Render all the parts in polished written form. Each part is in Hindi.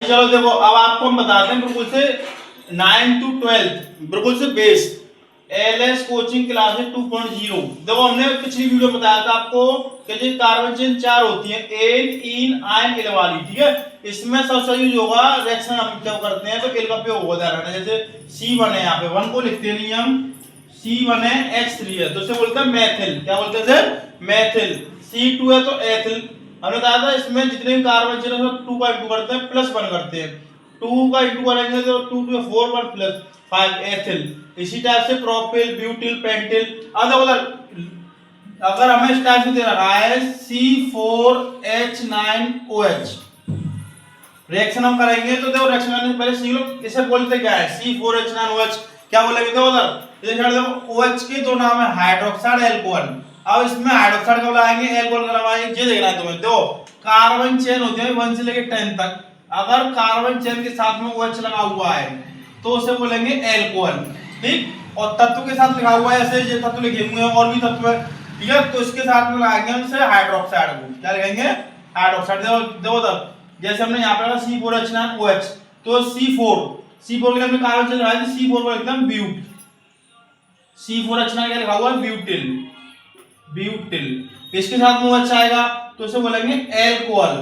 चलो देखो, अब आपको हम बताते हैं बिल्कुल से 9 to 12 बिल्कुल से बेस एलएस कोचिंग क्लासेस 2.0। देखो हमने पिछली वीडियो में बताया था आपको कि जी कार्बन चेन 4 होती है, एन इन आयन एल वाली, ठीक है। इसमें सबसे यूज होगा रिएक्शन हम जब करते हैं तो एल का उपयोग होता है। जैसे C1 है, यहाँ पे 1 को लिखते नहीं हम, C1 है, H3 है तो इसे बोलते हैं मैथिल। क्या बोलते हैं सर? मैथिल। C2 है तो एथिल। हमने कहा था इसमें जितने भी कार्बन चेन है 2 का इंटू करते हैं प्लस 1 करते हैं, 2 का इंटू करेंगे तो 2 2 4 1 प्लस 5 एथिल। इसी टाइप से प्रोपिल, ब्यूटिल, पेंटिल। अगर हमें इस टाइप से दे रखा है C4H9OH, रिएक्शन हम करेंगे तो देखो रिएक्शन करने से पहले सीख लो इसे बोलते क्या है। C4H9OH क्या बोलेंगे? देखो उधर इधर छाड़ दो, OH के दो नाम है, हाइड्रोक्साइड, एल्कोहल। अब इसमें हाइड्रोक्साइड कब लगाएंगे, एल्कोहल कब लगाएंगे, ये देखना है तुम्हें। देखो कार्बन चेन होते हैं 1 से लेकर 10 तक, अगर कार्बन चेन के साथ में OH लगा हुआ है तो उसे बोलेंगे एल्कोहल, ठीक। और तत्व के साथ लिखा हुआ है, ऐसे ये तत्व लिखे हुए हैं और भी तत्व है, ठीक है, तो इसके साथ में लगाएंगे हम इसे हाइड्रोक्साइड को। क्या लिखेंगे? हाइड्रोक्साइड। देखो उधर जैसे हमने यहाँ पे लगा C4H9OH तो C4 के लिए हमने कार्बन चेन लगाया थी, C4 को लिखते हैं ब्यूट। C4H9 क्या लिखा हुआ है? ब्यूटिल। इसके साथ में OH आएगा तो इसे बोलेंगे एल्कोहल,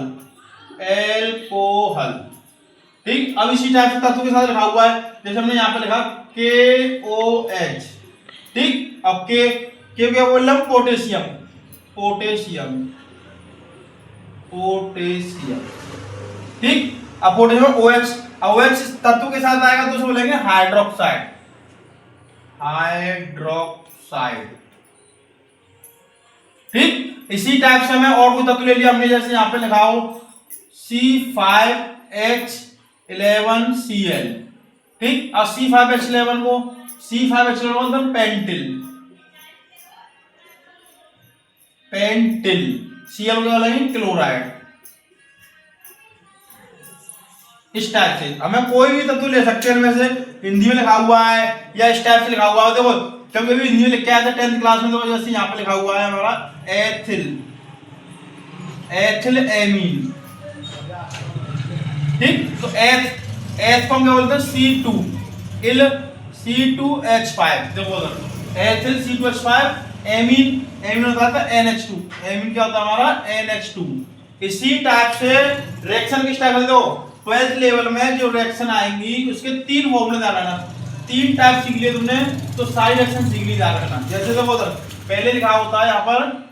ठीक। अब इसी टाइप से तत्व के साथ लिखा हुआ है, जैसे हमने यहाँ पे लिखा KOH, ठीक। अब के क्या बोल रहा हूँ? पोटेशियम, ठीक। अब पोटेशियम OH, OH तत्व के साथ आएगा तो उसे बोलेंगे हाइड्रोक्साइड, ठीक। इसी टाइप से हमें और कोई तत्व ले लिया हमने, जैसे यहाँ पे लिखा हो C5H11Cl, ठीक। अब C5H11 को मतलब पेंटिल, Cl के वाला क्लोराइड। इस टाइप से हमें कोई भी तत्व ले सकते हैं इनमें से, हिंदी में लिखा हुआ है या इस टाइप से लिखा हुआ है। देखो कभी भी हिंदी में लिख के आया था 10th क्लास में, तो जैसे यहाँ पे लिखा हुआ है हमारा एथिल एमीन, ठीक। तो एथ को हम क्या बोलते हैं? C2H5। देखो एथिल C2H5, एमीन होता था NH2, एमीन क्या होता है हमारा? NH2। इसी टाइप से रिएक्शन किस टाइप से, देखो 12th लेवल में जो रिएक्शन आएंगी उसके 3 फॉर्मूले ध्यान रखना, 3 टाइप सीख लिए तुमने तो सारी रिएक्शन सीख ली, ध्यान रखना। जैसे देखो उधर पहले लिखा होता है यहाँ पर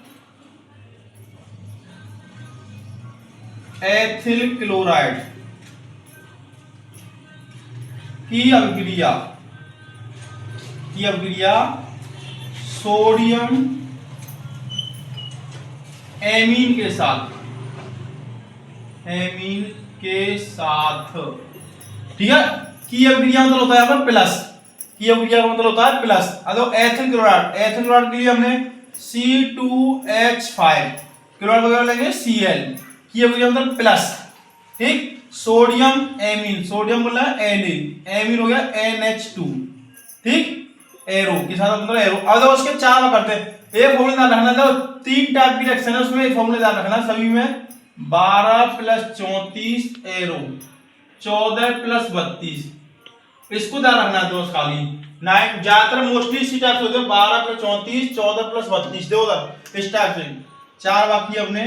एथिल क्लोराइड की अभिक्रिया सोडियम एमीन के साथ, ठीक है। की अभिक्रिया मतलब होता है यहाँ पर प्लस, की अभिक्रिया का मतलब होता है प्लस। अब एथिल क्लोराइड के लिए हमने C2H5, क्लोराइड वगैरह लेंगे Cl, की अभिक्रिया मतलब प्लस, ठीक। सोडियम एमीन, सोडियम बोला Na, एमीन हो गया NH2, ठीक। एरो के साथ मतलब एरो। अब देखो उसके 4 में करते हैं, एक फॉर्मूला ध्यान रखना, देखो 3 टाइप की रिएक्शन है उसमें, एक फॉर्मूला ध्यान रखना सभी में, 12 + 34 एरो, 14 + 32, इसको ध्यान रखना है दोस्त। खाली 9 ज्यादातर मोस्टली इसी टाइप से होते हैं, 12 + 34 14 + 32, देखो उधर इस टाइप से 4 बाकी अपने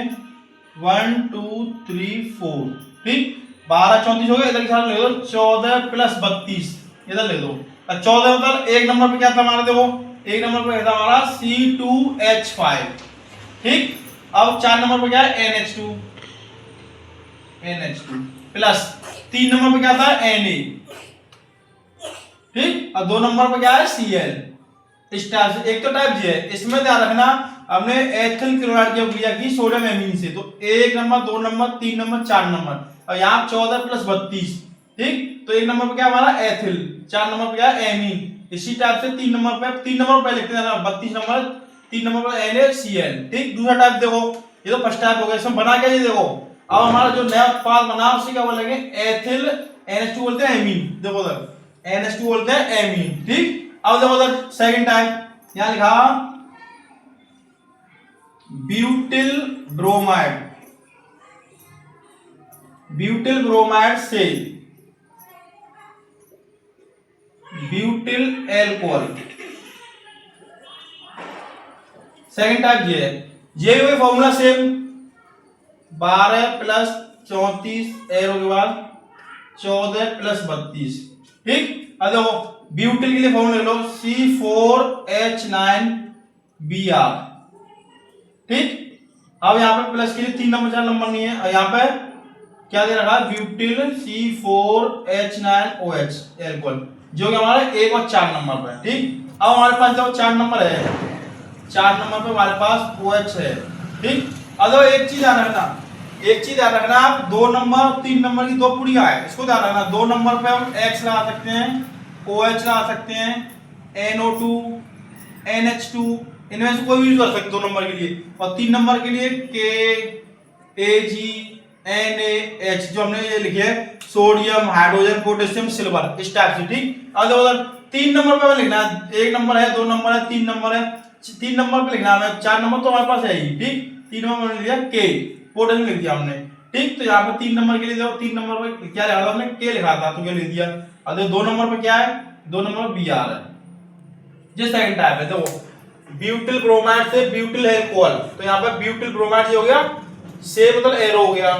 1 2 3 4, ठीक। 12 34 हो गया, इधर के साथ लिख दो 14 + 32, इधर लिख दो। 14 मतलब एक नंबर पे क्या था हमारा? देखो एक नंबर पे था हमारा C2H5, ठीक। अब 4 नंबर पे क्या है? NH2 प्लस 3 नंबर पे क्या था? Na, ठीक। और 2 नंबर पे क्या है? Cl। इस टाइप से एक तो टाइप जी है, इसमें ध्यान रखना हमने एथिल क्लोराइड की अभिक्रिया की सोडियम एमीन से, तो 1 नंबर 2 नंबर 3 नंबर 4 नंबर, और यहाँ 14 + 32, ठीक। तो 1 नंबर पे क्या हमारा? एथिल, 4 नंबर पे क्या है? एमीन। इसी टाइप से 3 नंबर पे लिखते हैं 32 नंबर, 3 नंबर पे NaCl, ठीक। दूसरा टाइप देखो, ये तो फर्स्ट टाइप हो गया, इसमें बना क्या? ये देखो अब हमारा जो नया उत्पाद बना उसी क्या बोलेंगे? एथिल NH2 बोलते हैं एमीन, देखो उधर NH2 बोलते हैं एमीन, ठीक। अब देखो उधर सेकंड टाइप, यहां लिखा ब्यूटिल ब्रोमाइड, ब्यूटिल ब्रोमाइड से ब्यूटिल एल्कोहल, सेकेंड टाइप ये है। ये हुए फॉर्मूला सेम 12 प्लस 34 एरो के बाद 14 प्लस 32, ठीक। अब देखो ब्यूटिल के लिए फॉर्मूला लिख लो C4H9Br, ठीक। अब यहाँ पे प्लस के लिए 3 नंबर 4 नंबर नहीं है, और यहाँ पे क्या दे रखा है ब्यूटिल C4H9OH एल्कोहल, जो कि हमारा 1 और 4 नंबर पे, ठीक। अब हमारे पास जो 4 नंबर है, 4 नंबर पे हमारे पास OH है, ठीक। अब एक चीज ध्यान रखना, आप 2 नंबर 3 नंबर की 2 पुड़िया है, इसको ध्यान रखना। 2 नंबर पे हम X लगा सकते हैं, OH लगा सकते हैं, NO2, NH2, इनमें से कोई भी यूज कर सकते 2 नंबर के लिए। और 3 नंबर के लिए K, Ag, NaH, जो हमने ये लिखे है सोडियम, हाइड्रोजन, पोटेशियम, सिल्वर, इस टाइप से, ठीक। अब उधर 3 नंबर पे लिखना है, 1 नंबर है, 2 नंबर है, 3 नंबर है, 3 नंबर पे लिखना है, 4 नंबर तो हमारे पास है ही, ठीक। 3 नंबर में लिख दिया K, पोटेशियम लिख दिया हमने, ठीक। तो यहाँ पे 3 नंबर के लिए देखो, 3 नंबर पे क्या लिखा था हमने, K लिखा था, तो क्या लिख दिया। अब 2 नंबर पे क्या है, 2 नंबर Br है। ये सेकंड टाइप है। देखो ब्यूटिल ब्रोमाइड से ब्यूटिल एल्कोहल, तो यहाँ पे ब्यूटिल ब्रोमाइड ये हो गया, से मतलब एरो हो गया,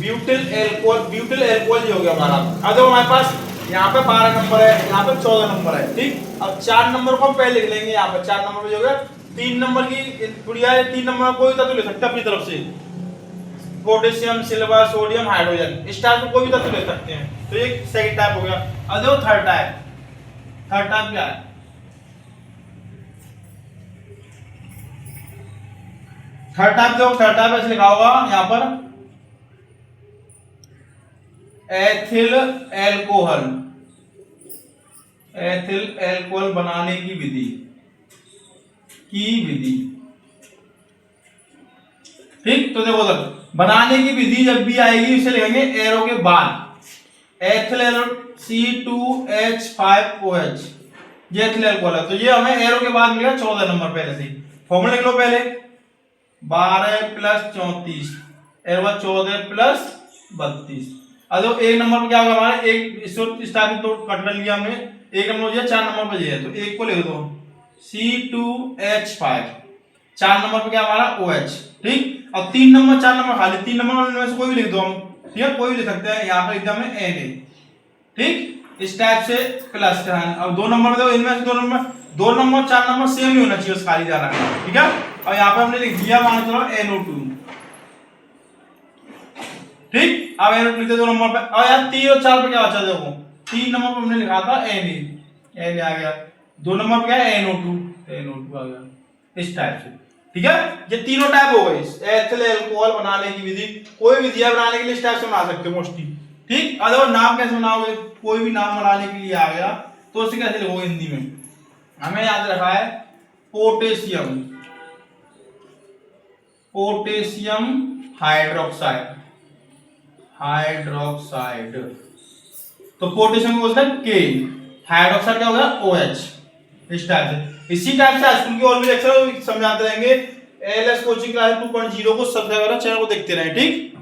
ब्यूटिल एल्कोहल ये हो गया हमारा। अब देखो हमारे पास यहाँ पे 12 नंबर है, यहाँ पे 14 नंबर है, ठीक। अब 4 नंबर को हम पहले लिख लेंगे, यहाँ पे 4 नंबर पे जो हो गया 3 नंबर की पुड़िया है, 3 नंबर कोई तत्व ले सकते हैं अपनी तरफ से, पोटेशियम, सिल्वर, सोडियम, हाइड्रोजन, इस टाइप में कोई भी तत्व ले सकते हैं। तो ये सेकंड टाइप हो गया। अब देखो थर्ड टाइप क्या है, थर्ड टाइप ऐसे लिखा होगा यहाँ पर एथिल एल्कोहल बनाने की विधि, ठीक। तो देखो उधर बनाने की विधि जब भी आएगी उसे लिखेंगे एरो के बाद, एथिल C2H5OH, ये एथिल एल्कोहल है, तो ये हमें एरो के बाद मिलेगा 14 नंबर पहले से। फॉर्मूला लिख लो पहले 12 प्लस 34 एरो 14 प्लस 32। अब 1 नंबर पे क्या होगा हमारा, एक स्टार्टिंग तो कट कर लिया हमने, 1 नंबर दिया, 4 नंबर पे है, तो 1 को लिख दो C2H5, 4 नंबर पे क्या हमारा OH, ठीक। अब 3 नंबर 4 नंबर खाली, 3 नंबर में से कोई भी लिख दो हम, ठीक है, कोई भी लिख सकते हैं, यहाँ पे एकदम है Na, ठीक। इस टाइप से प्लस का। अब 2 नंबर देखो, इनमें से 2 नंबर 4 नंबर सेम ही होना चाहिए, खाली ध्यान रखना, ठीक है। और यहाँ पे हमने लिख दिया मान चलो NO2, ठीक। अब NO2 लिखते 2 नंबर पे। और यार 3 और 4 पे क्या बचा, देखो 3 नंबर पे हमने लिखा था Na आ गया, 2 नंबर पे क्या है NO2 आ गया, इस टाइप से, ठीक है। ये तीनों टाइप हो गए एथिल एल्कोहल बनाने की विधि। कोई विधि बनाने के लिए इस टाइप से बना सकते हो मोस्टली, ठीक। अगर नाम कैसे बनाओगे, कोई भी नाम बनाने के लिए आ गया तो उसे कैसे लिखोगे हिंदी में, हमें याद रखा है पोटेशियम हाइड्रोक्साइड, तो पोटेशियम को बोलते हैं K, हाइड्रोक्साइड क्या होगा OH, इस टाइप से। इसी टाइप से स्कूल की और भी लेक्चर समझाते रहेंगे। एलएस कोचिंग क्लास 2.0 को सब्सक्राइब करें, चैनल को देखते रहें, ठीक।